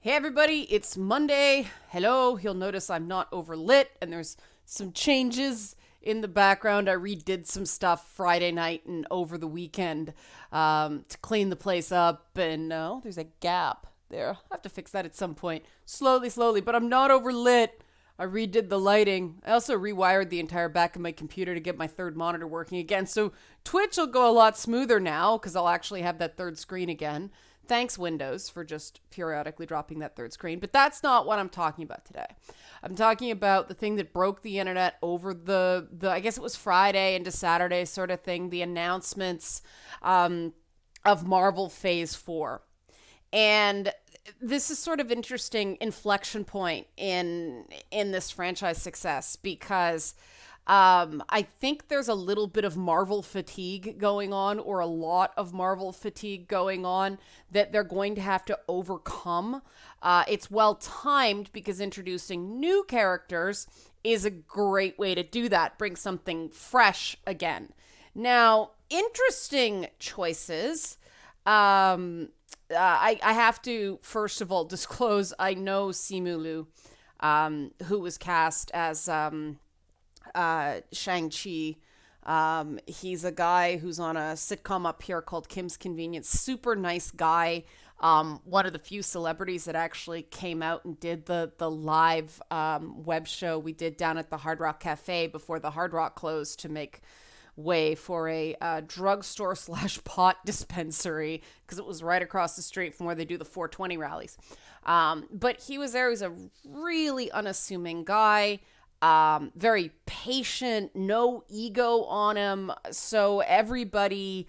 Hey everybody, it's Monday. Hello. You'll notice I'm not overlit and there's some changes in the background. I redid some stuff Friday night and over the weekend to clean the place up, and there's a gap there. I'll have to fix that at some point. Slowly, but I'm not overlit. I redid the lighting. I also rewired the entire back of my computer to get my third monitor working again. So Twitch will go a lot smoother now because I'll actually have that third screen again. Thanks, Windows, for just periodically dropping that third screen. But that's not what I'm talking about today. I'm talking about the thing that broke the internet over the I guess it was Friday into Saturday sort of thing, the announcements of Marvel Phase 4. And this is sort of interesting inflection point in this franchise success because I think there's a little bit of Marvel fatigue going on, or a lot of Marvel fatigue going on, that they're going to have to overcome. It's well timed because introducing new characters is a great way to do that, bring something fresh again. Now, interesting choices. I have to, first of all, disclose I know Simu Liu, who was cast as Shang-Chi. He's a guy who's on a sitcom up here called Kim's Convenience. Super nice guy. One of the few celebrities that actually came out and did the live web show we did down at the Hard Rock Cafe before the Hard Rock closed to make way for a drugstore / pot dispensary, because it was right across the street from where they do the 420 rallies. But he was there. He was a really unassuming guy. Very patient, no ego on him. So everybody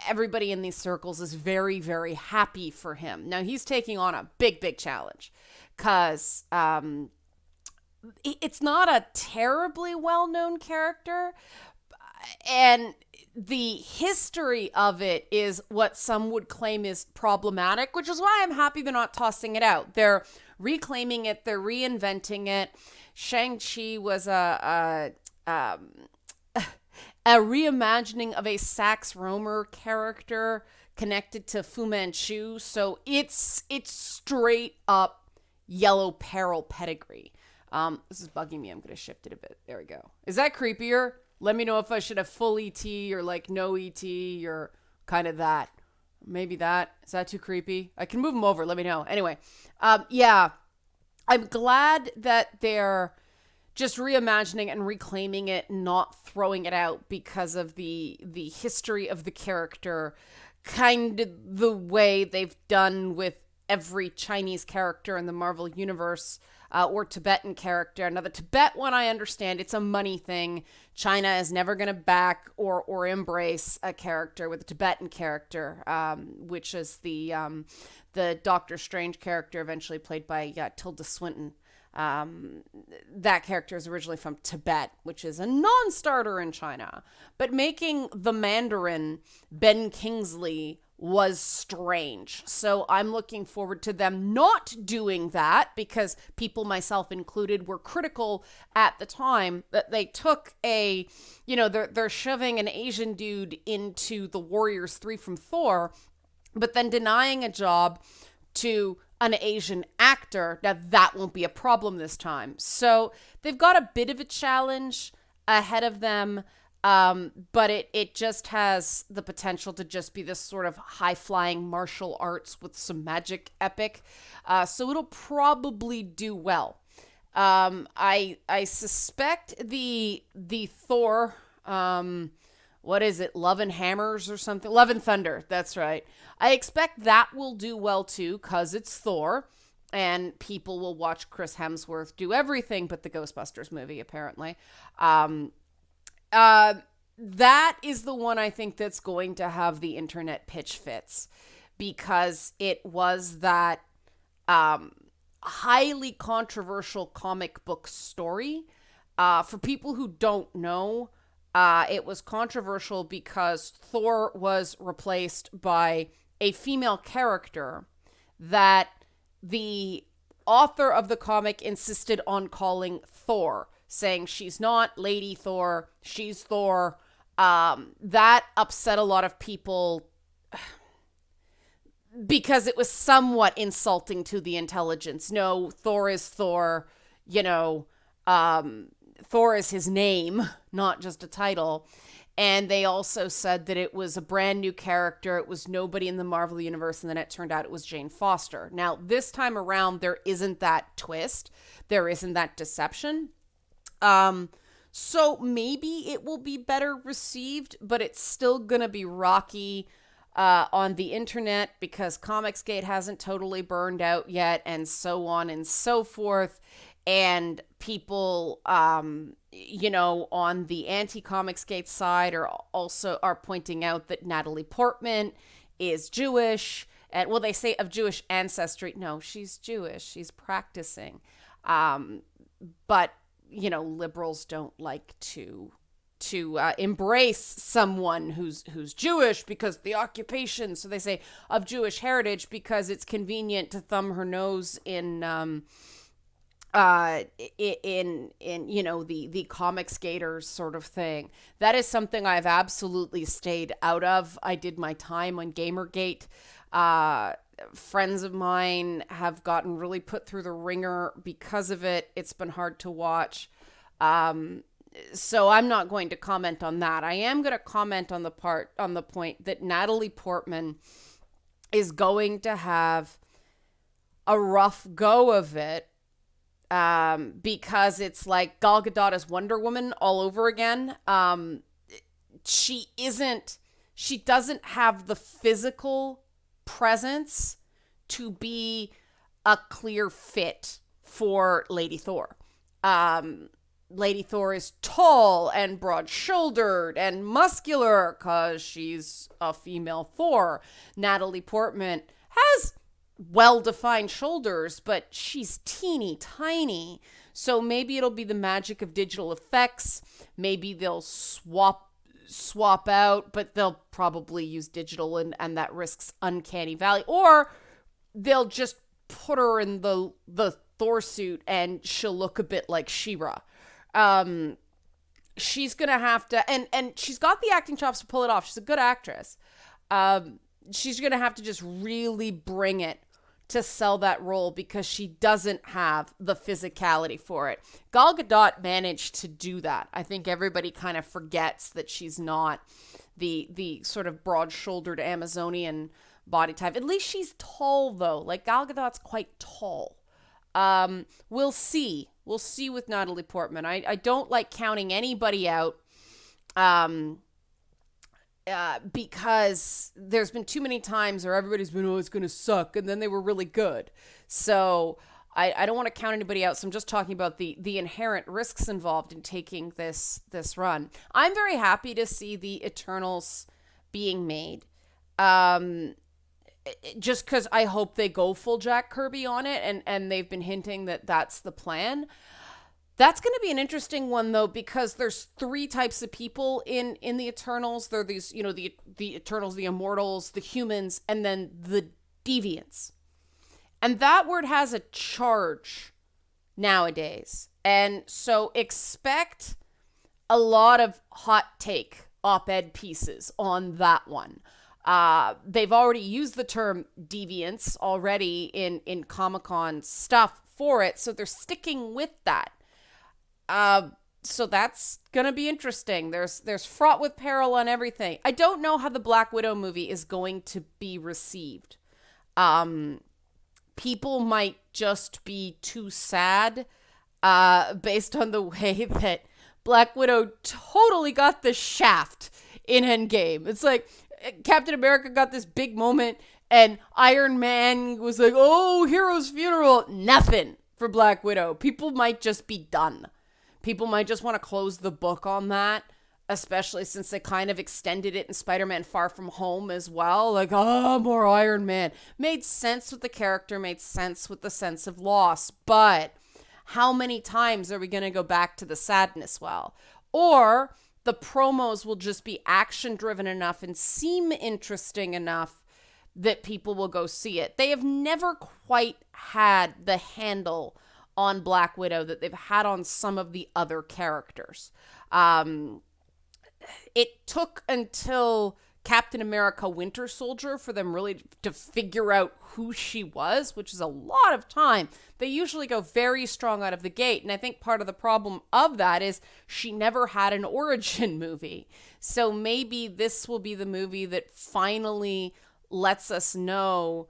in these circles is very, very happy for him. Now he's taking on a big challenge because it's not a terribly well-known character, and the history of it is what some would claim is problematic, which is why I'm happy they're not tossing it out. They're reclaiming it. They're reinventing it. Shang-Chi was a reimagining of a Sax Rohmer character connected to Fu Manchu. So it's straight up Yellow Peril pedigree. This is bugging me. I'm going to shift it a bit. There we go. Is that creepier? Let me know if I should have full ET or like no ET or kind of that. Maybe that. Is that too creepy? I can move them over. Let me know. Anyway, yeah. I'm glad that they're just reimagining and reclaiming it, not throwing it out because of the history of the character, kind of the way they've done with every Chinese character in the Marvel Universe, or Tibetan character. Now, the Tibet one, I understand, it's a money thing. China is never going to back or embrace a character with a Tibetan character, which is the Doctor Strange character, eventually played by Tilda Swinton. That character is originally from Tibet, which is a non-starter in China. But making the Mandarin Ben Kingsley was strange. So I'm looking forward to them not doing that, because people, myself included, were critical at the time that they took they're shoving an Asian dude into the Warriors 3 from Thor, but then denying a job to an Asian actor. Now that won't be a problem this time. So they've got a bit of a challenge ahead of them. But it just has the potential to just be this sort of high-flying martial arts with some magic epic. So it'll probably do well. I suspect the Thor, what is it, Love and Hammers or something? Love and Thunder, that's right. I expect that will do well too, because it's Thor. And people will watch Chris Hemsworth do everything but the Ghostbusters movie, apparently. That is the one I think that's going to have the internet pitch fits, because it was that highly controversial comic book story. For people who don't know, it was controversial because Thor was replaced by a female character that the author of the comic insisted on calling Thor, saying she's not Lady Thor, she's Thor. That upset a lot of people. because it was somewhat insulting to the intelligence. No, Thor is Thor, you know, Thor is his name, not just a title. And they also said that it was a brand new character. It was nobody in the Marvel Universe. And then it turned out it was Jane Foster. Now, this time around, there isn't that twist. There isn't that deception. So maybe it will be better received, but it's still going to be rocky on the internet because Comicsgate hasn't totally burned out yet, and so on and so forth. And people, you know, on the anti-Comicsgate side are pointing out that Natalie Portman is Jewish, and well, they say of Jewish ancestry. No, she's Jewish. She's practicing, but you know, liberals don't like to embrace someone who's Jewish because the occupation. So they say of Jewish heritage because it's convenient to thumb her nose in you know, the comics gators sort of thing. That is something I've absolutely stayed out of. I did my time on Gamergate. Friends of mine have gotten really put through the ringer because of it. It's been hard to watch. So I'm not going to comment on that. I am going to comment on the point that Natalie Portman is going to have a rough go of it. Because it's like Gal Gadot as Wonder Woman all over again. She doesn't have the physical presence to be a clear fit for Lady Thor. Lady Thor is tall and broad-shouldered and muscular because she's a female Thor. Natalie Portman has well-defined shoulders, but she's teeny tiny. So maybe it'll be the magic of digital effects. Maybe they'll swap out, but they'll probably use digital and that risks uncanny valley. Or they'll just put her in the Thor suit and she'll look a bit like She-Ra. She's gonna have to, and she's got the acting chops to pull it off. She's a good actress. She's gonna have to just really bring it to sell that role because she doesn't have the physicality for it. Gal Gadot managed to do that. I think everybody kind of forgets that she's not the sort of broad-shouldered Amazonian body type. At least she's tall, though. Like, Gal Gadot's quite tall. We'll see. We'll see with Natalie Portman. I don't like counting anybody out. Because there's been too many times where everybody's been, oh, it's going to suck, and then they were really good. So I don't want to count anybody out, so I'm just talking about the inherent risks involved in taking this run. I'm very happy to see the Eternals being made. Just because I hope they go full Jack Kirby on it, and they've been hinting that that's the plan. That's going to be an interesting one, though, because there's three types of people in the Eternals. There are these, you know, the Eternals, the Immortals, the humans, and then the Deviants. And that word has a charge nowadays. And so expect a lot of hot take op-ed pieces on that one. They've already used the term deviants already in Comic-Con stuff for it, so they're sticking with that. So that's gonna be interesting. There's fraught with peril on everything. I don't know how the Black Widow movie is going to be received. People might just be too sad, based on the way that Black Widow totally got the shaft in Endgame. It's like Captain America got this big moment and Iron Man was like, oh, hero's funeral. Nothing for Black Widow. People might just be done. People might just want to close the book on that, especially since they kind of extended it in Spider-Man Far From Home as well. Like, oh, more Iron Man. Made sense with the character, made sense with the sense of loss. But how many times are we going to go back to the sadness well? Or the promos will just be action-driven enough and seem interesting enough that people will go see it. They have never quite had the handle on Black Widow that they've had on some of the other characters. It took until Captain America Winter Soldier for them really to figure out who she was, which is a lot of time. They usually go very strong out of the gate. And I think part of the problem of that is she never had an origin movie. So maybe this will be the movie that finally lets us know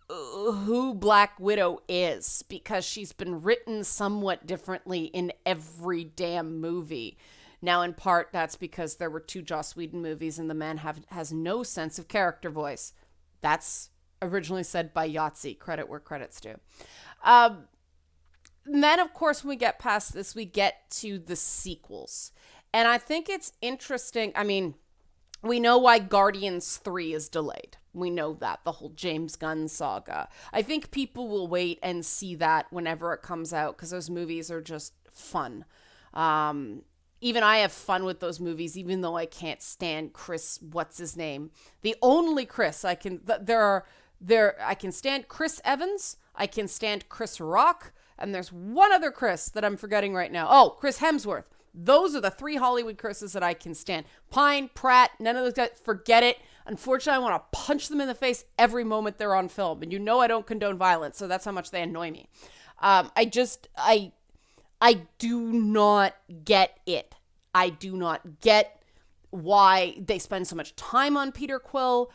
who Black Widow is, because she's been written somewhat differently in every damn movie. Now, in part, that's because there were 2 Joss Whedon movies and the man has no sense of character voice. That's originally said by Yahtzee. Credit where credit's due. And then, of course, when we get past this, we get to the sequels. And I think it's interesting. I mean, we know why Guardians 3 is delayed. We know that, the whole James Gunn saga. I think people will wait and see that whenever it comes out, because those movies are just fun. Even I have fun with those movies, even though I can't stand Chris, what's his name? The only Chris I can, I can stand Chris Evans, I can stand Chris Rock, and there's one other Chris that I'm forgetting right now. Oh, Chris Hemsworth. Those are the 3 Hollywood Chris's that I can stand. Pine, Pratt, none of those guys, forget it. Unfortunately, I want to punch them in the face every moment they're on film. And you know I don't condone violence, so that's how much they annoy me. I do not get it. I do not get why they spend so much time on Peter Quill.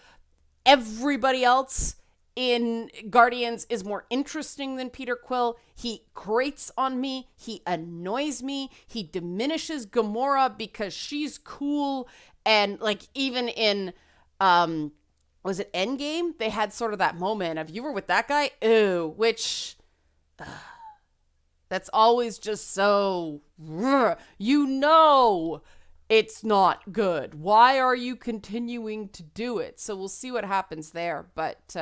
Everybody else in Guardians is more interesting than Peter Quill. He grates on me. He annoys me. He diminishes Gamora because she's cool. And like even in, was it Endgame? They had sort of that moment of, you were with that guy? Ew, which... that's always just so, you know, it's not good. Why are you continuing to do it? So we'll see what happens there. But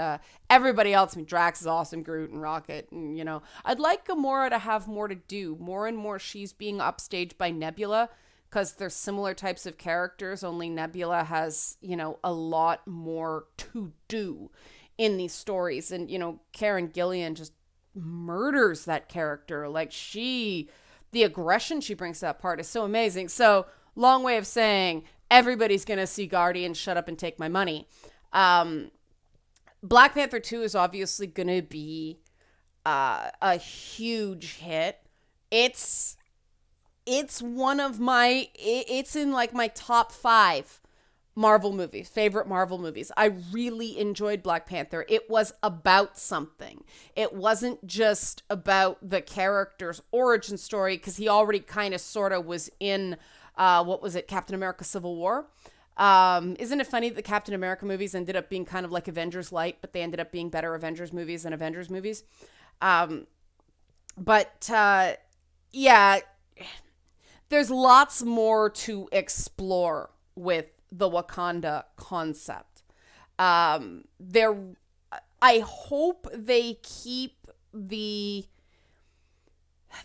everybody else, I mean, Drax is awesome, Groot and Rocket. And, you know, I'd like Gamora to have more to do. More and more she's being upstaged by Nebula, because they're similar types of characters. Only Nebula has, you know, a lot more to do in these stories. And, you know, Karen Gillian just murders that character. Like the aggression she brings to that part is so amazing. So long way of saying everybody's gonna see Guardians, shut up and take my money. Black Panther 2 is obviously gonna be a huge hit. It's one of my, it's in like my top 5 Marvel movies, favorite Marvel movies. I really enjoyed Black Panther. It was about something. It wasn't just about the character's origin story, because he already kind of sort of was in, what was it, Captain America Civil War. Isn't it funny that the Captain America movies ended up being kind of like Avengers Light, but they ended up being better Avengers movies than Avengers movies? Yeah, there's lots more to explore with the Wakanda concept. I hope they keep the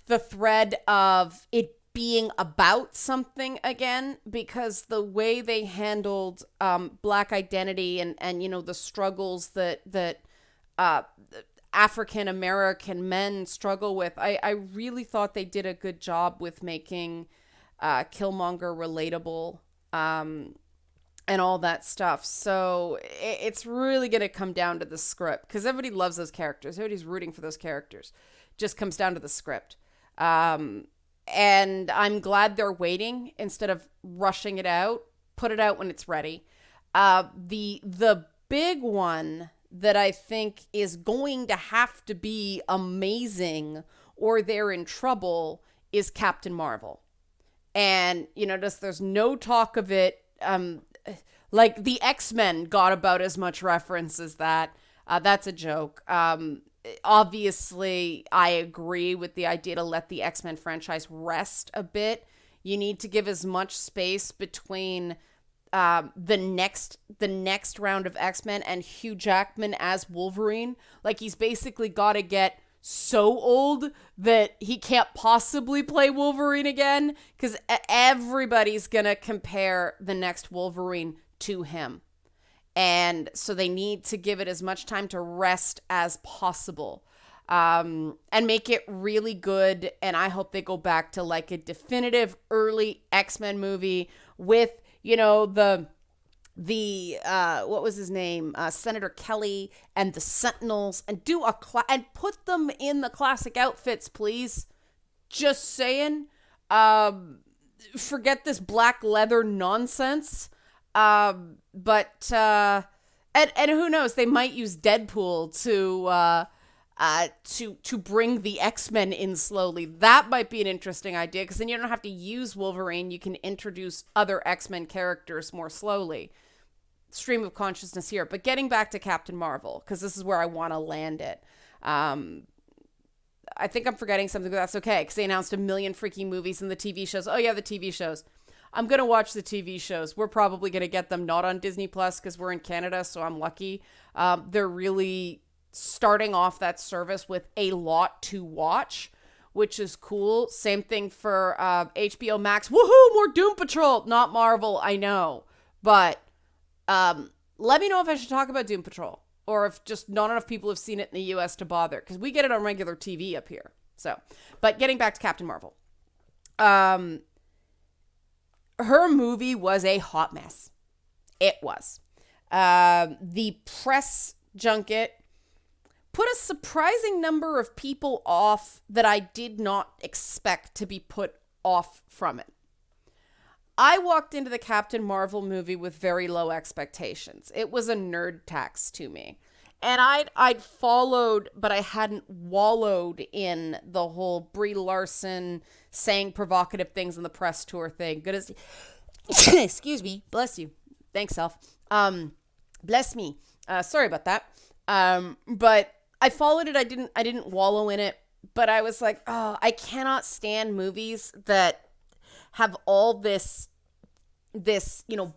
thread of it being about something again, because the way they handled Black identity and you know, the struggles that African American men struggle with, I really thought they did a good job with making Killmonger relatable, and all that stuff. So it's really going to come down to the script, because everybody loves those characters. Everybody's rooting for those characters. Just comes down to the script. And I'm glad they're waiting instead of rushing it out. Put it out when it's ready. The big one that I think is going to have to be amazing or they're in trouble is Captain Marvel. And, you know, there's no talk of it. Like the X-Men got about as much reference as that. That's a joke. Obviously, I agree with the idea to let the X-Men franchise rest a bit. You need to give as much space between the next round of X-Men and Hugh Jackman as Wolverine. Like, he's basically got to get so old that he can't possibly play Wolverine again, because everybody's gonna compare the next Wolverine to him. And so they need to give it as much time to rest as possible, and make it really good. And I hope they go back to like a definitive early X-Men movie with, you know, the what was his name, Senator Kelly and the Sentinels, and do and put them in the classic outfits, please. Just saying. Forget this black leather nonsense. But and who knows, they might use Deadpool to bring the X-Men in slowly. That might be an interesting idea, because then you don't have to use Wolverine. You can introduce other X-Men characters more slowly. Stream of consciousness here. But getting back to Captain Marvel, because this is where I want to land it. I think I'm forgetting something, but that's okay, because they announced a million freaking movies and the TV shows. Oh yeah, the TV shows. I'm going to watch the TV shows. We're probably going to get them not on Disney Plus because we're in Canada, so I'm lucky. They're really starting off that service with a lot to watch, which is cool. Same thing for HBO Max. Woohoo, more Doom Patrol. Not Marvel, I know. But let me know if I should talk about Doom Patrol, or if just not enough people have seen it in the US to bother, because we get it on regular TV up here. So, but getting back to Captain Marvel. Her movie was a hot mess. It was. The press junket put a surprising number of people off that I did not expect to be put off from it. I walked into the Captain Marvel movie with very low expectations. It was a nerd tax to me. And I'd followed, but I hadn't wallowed in the whole Brie Larson saying provocative things in the press tour thing. Good as, excuse me, bless you. Thanks, Self. Bless me. Sorry about that. But I followed it. I didn't wallow in it. But I was like, oh, I cannot stand movies that have all this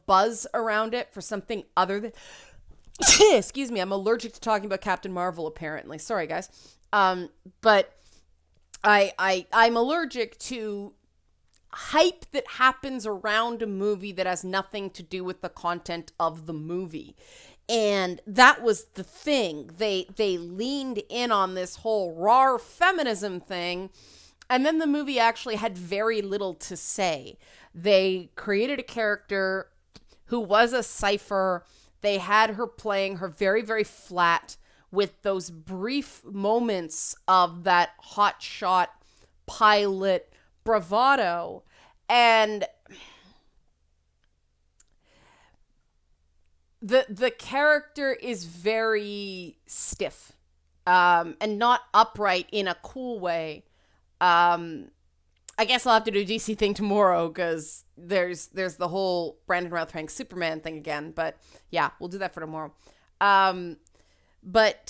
buzz around it for something other than. Excuse me, I'm allergic to talking about Captain Marvel, apparently. Sorry, guys. But I'm allergic to hype that happens around a movie that has nothing to do with the content of the movie. And that was the thing. They leaned in on this whole raw feminism thing, and then the movie actually had very little to say. They created a character who was a cipher. They had her playing her very, very flat with those brief moments of that hotshot pilot bravado. And the character is very stiff, and not upright in a cool way. I guess I'll have to do a DC thing tomorrow, because there's the whole Brandon Routh playing Superman thing again. But yeah, we'll do that for tomorrow. But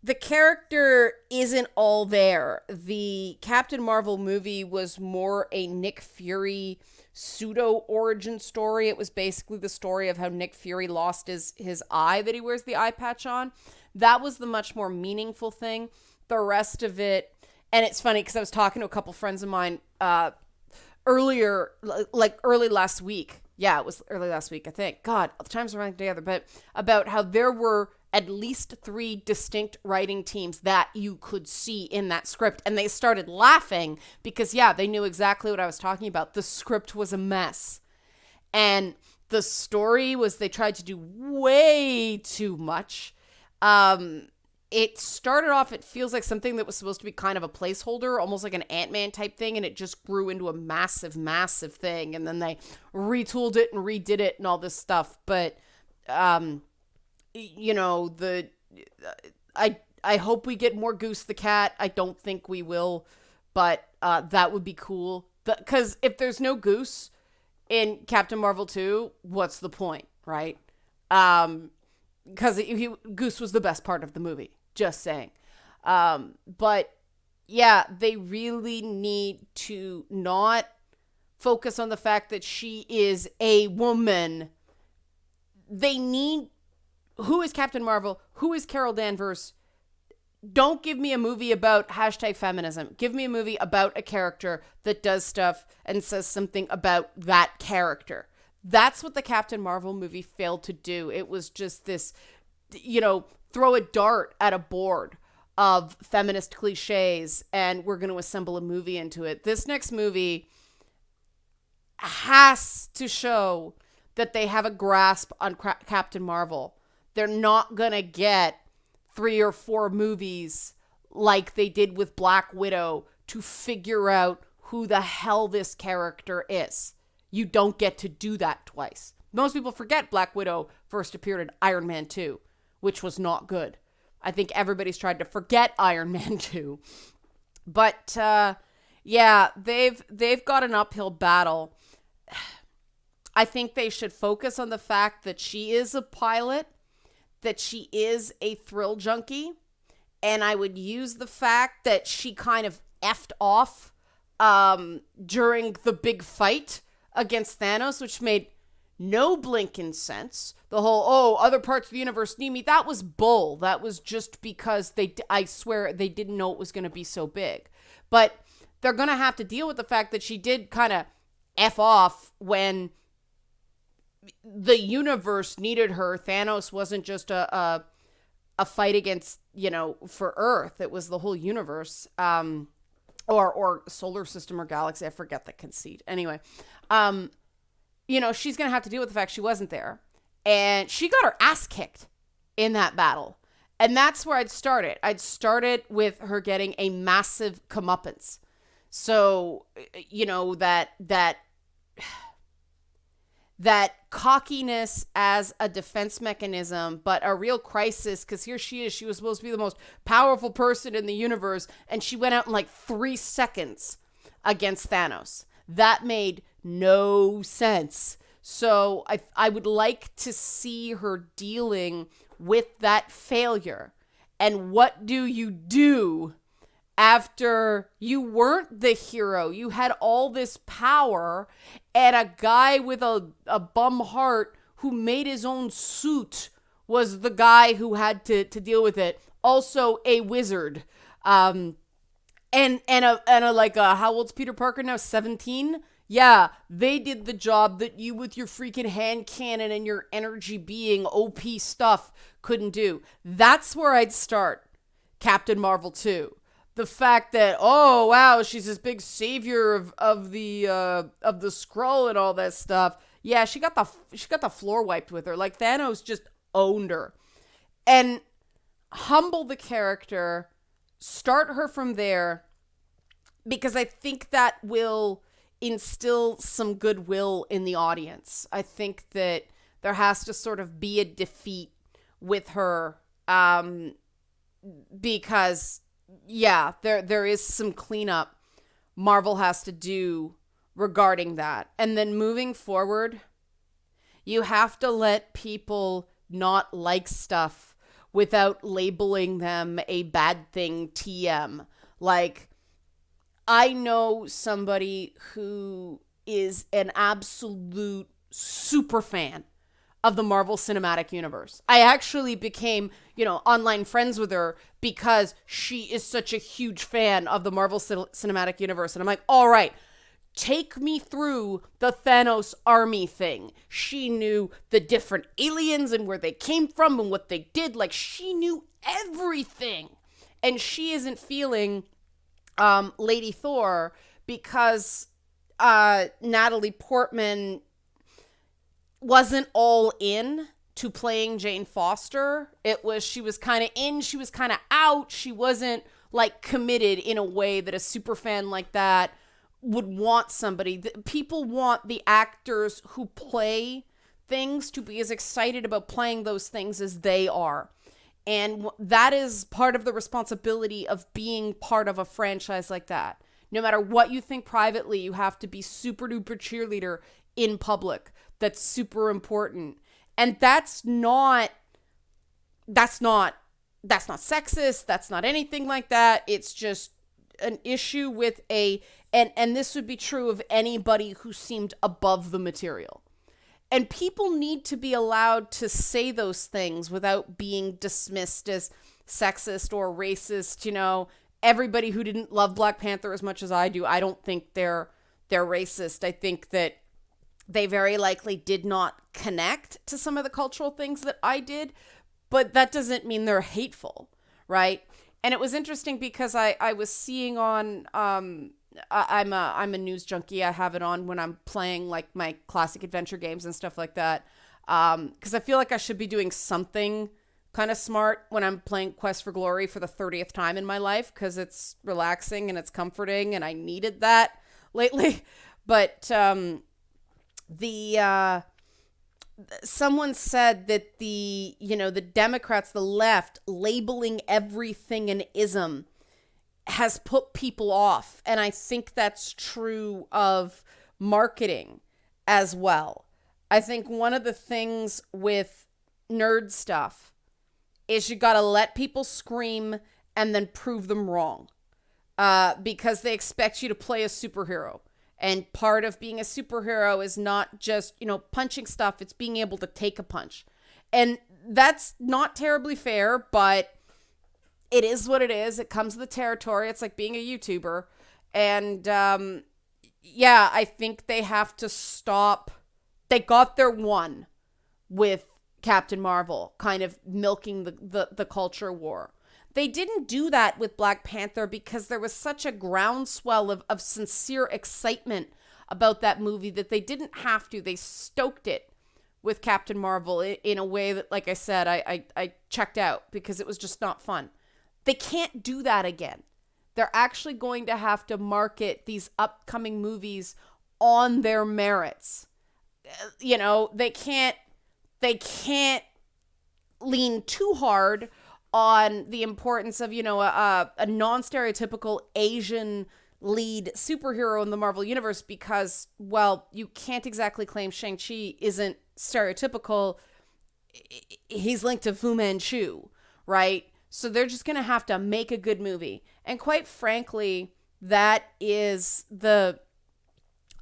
the character isn't all there. The Captain Marvel movie was more a Nick Fury pseudo origin story. It was basically the story of how Nick Fury lost his eye that he wears the eye patch on. That was the much more meaningful thing. The rest of it, and it's funny because I was talking to a couple friends of mine earlier, like early last week. Yeah, it was early last week, I think. God, the times are running together. But about how there were at least 3 distinct writing teams that you could see in that script. And they started laughing because, yeah, they knew exactly what I was talking about. The script was a mess. And the story was, they tried to do way too much. It started off, it feels like something that was supposed to be kind of a placeholder, almost like an Ant-Man type thing, and it just grew into a massive, massive thing. And then they retooled it and redid it and all this stuff. But, I hope we get more Goose the Cat. I don't think we will, but that would be cool. Because if there's no Goose in Captain Marvel 2, what's the point, right? Because Goose was the best part of the movie. Just saying. But yeah, they really need to not focus on the fact that she is a woman. They need, who is Captain Marvel? Who is Carol Danvers? Don't give me a movie about #feminism. Give me a movie about a character that does stuff and says something about that character. That's what the Captain Marvel movie failed to do. It was just this, throw a dart at a board of feminist cliches and we're going to assemble a movie into it. This next movie, has to show that they have a grasp on Captain Marvel. They're not going to get 3 or 4 movies like they did with Black Widow to figure out who the hell this character is. You don't get to do that twice. Most people forget Black Widow first appeared in Iron Man 2, which was not good. I think everybody's tried to forget Iron Man 2. But yeah, they've got an uphill battle. I think they should focus on the fact that she is a pilot, that she is a thrill junkie, and I would use the fact that she kind of effed off during the big fight against Thanos, which made no blinking sense. The whole, other parts of the universe need me, that was bull. That was just because I swear they didn't know it was going to be so big. But they're going to have to deal with the fact that she did kind of F off when the universe needed her. Thanos wasn't just a fight against, for Earth. It was the whole universe, or solar system or galaxy. I forget the conceit. Anyway, she's going to have to deal with the fact she wasn't there. And she got her ass kicked in that battle. And that's where I'd start it. I'd start it with her getting a massive comeuppance. So, that cockiness as a defense mechanism, but a real crisis, because here she is. She was supposed to be the most powerful person in the universe, and she went out in like 3 seconds against Thanos. That made no sense. So I would like to see her dealing with that failure. And what do you do after you weren't the hero? You had all this power, and a guy with a bum heart who made his own suit was the guy who had to deal with it. Also a wizard. And how old's Peter Parker now? 17? Yeah, they did the job that you with your freaking hand cannon and your energy being OP stuff couldn't do. That's where I'd start Captain Marvel 2. The fact that, oh wow, she's this big savior of the Skrull and all that stuff. Yeah, she got the floor wiped with her. Like, Thanos just owned her. And humble the character, start her from there, because I think that will instill some goodwill in the audience. I think that there has to sort of be a defeat with her, because yeah, there is some cleanup Marvel has to do regarding that. And then moving forward, you have to let people not like stuff without labeling them a bad thing TM. Like, I know somebody who is an absolute super fan of the Marvel Cinematic Universe. I actually became, online friends with her because she is such a huge fan of the Marvel Cinematic Universe. And I'm like, all right, take me through the Thanos army thing. She knew the different aliens and where they came from and what they did. Like, she knew everything. And she isn't feeling Lady Thor because Natalie Portman wasn't all in to playing Jane Foster. She was kind of in, she was kind of out. She wasn't like committed in a way that a super fan like that would want somebody. People want the actors who play things to be as excited about playing those things as they are. And that is part of the responsibility of being part of a franchise like that. No matter what you think privately, you have to be super duper cheerleader in public. That's super important. And that's not sexist. That's not anything like that. It's just an issue with and this would be true of anybody who seemed above the material. And people need to be allowed to say those things without being dismissed as sexist or racist. Everybody who didn't love Black Panther as much as I do, I don't think they're racist. I think that they very likely did not connect to some of the cultural things that I did, but that doesn't mean they're hateful, right? And it was interesting because I was seeing on I'm a news junkie. I have it on when I'm playing like my classic adventure games and stuff like that. Because I feel like I should be doing something kind of smart when I'm playing Quest for Glory for the 30th time in my life, because it's relaxing and it's comforting, and I needed that lately. But the someone said that the Democrats, the left, labeling everything an ism has put people off. And I think that's true of marketing as well. I think one of the things with nerd stuff is you got to let people scream and then prove them wrong, because they expect you to play a superhero. And part of being a superhero is not just, punching stuff. It's being able to take a punch. And that's not terribly fair, but it is what it is. It comes with the territory. It's like being a YouTuber. And I think they have to stop. They got their one with Captain Marvel, kind of milking the culture war. They didn't do that with Black Panther because there was such a groundswell of sincere excitement about that movie that they didn't have to. They stoked it with Captain Marvel in a way that, like I said, I checked out because it was just not fun. They can't do that again. They're actually going to have to market these upcoming movies on their merits. They can't lean too hard on the importance of, a non-stereotypical Asian lead superhero in the Marvel Universe, because, well, you can't exactly claim Shang-Chi isn't stereotypical. He's linked to Fu Manchu, right? So they're just going to have to make a good movie. And quite frankly, that is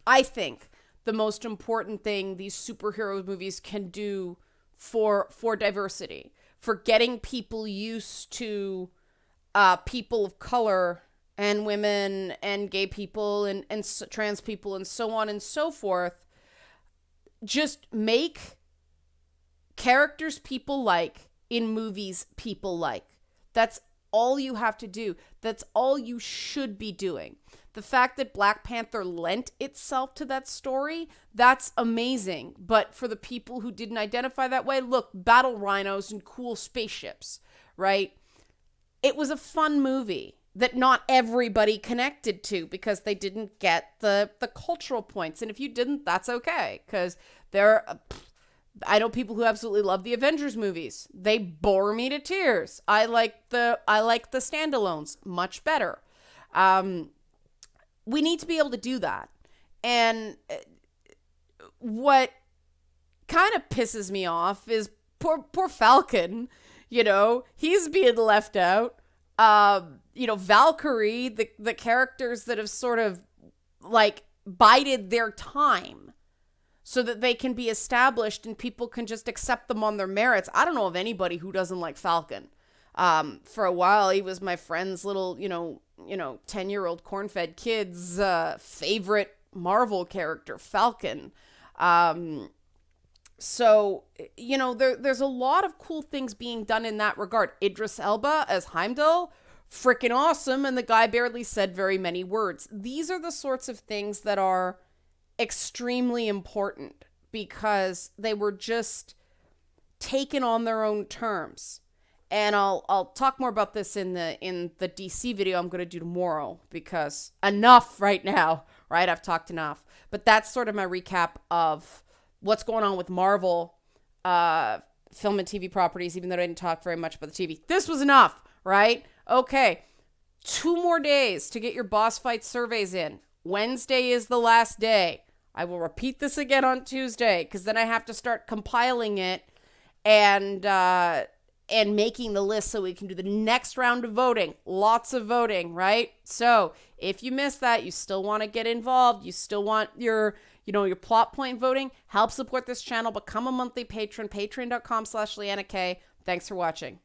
I think, the most important thing these superhero movies can do for diversity, for getting people used to people of color and women and gay people and trans people and so on and so forth. Just make characters people like in movies people like. That's all you have to do. That's all you should be doing. The fact that Black Panther lent itself to that story, that's amazing. But for the people who didn't identify that way, look, battle rhinos and cool spaceships, right? It was a fun movie that not everybody connected to because they didn't get the cultural points. And if you didn't, that's okay. Because I know people who absolutely love the Avengers movies. They bore me to tears. I like the standalones much better. We need to be able to do that. And what kind of pisses me off is poor Falcon. He's being left out. Valkyrie, the characters that have sort of like bided their time so that they can be established and people can just accept them on their merits. I don't know of anybody who doesn't like Falcon. For a while, he was my friend's little, 10-year-old corn-fed kid's favorite Marvel character, Falcon. So, there's a lot of cool things being done in that regard. Idris Elba as Heimdall, freaking awesome, and the guy barely said very many words. These are the sorts of things that are extremely important because they were just taken on their own terms. And I'll talk more about this in the DC video I'm going to do tomorrow, because enough right now, right? I've talked enough. But that's sort of my recap of what's going on with Marvel film and TV properties, even though I didn't talk very much about the TV. This was enough, right? Okay. 2 more days to get your boss fight surveys in. Wednesday is the last day. I will repeat this again on Tuesday, because then I have to start compiling it and making the list so we can do the next round of voting. Lots of voting, right? So if you miss that, you still want to get involved. You still want your plot point voting. Help support this channel. Become a monthly patron. Patreon.com/LeannaK. Thanks for watching.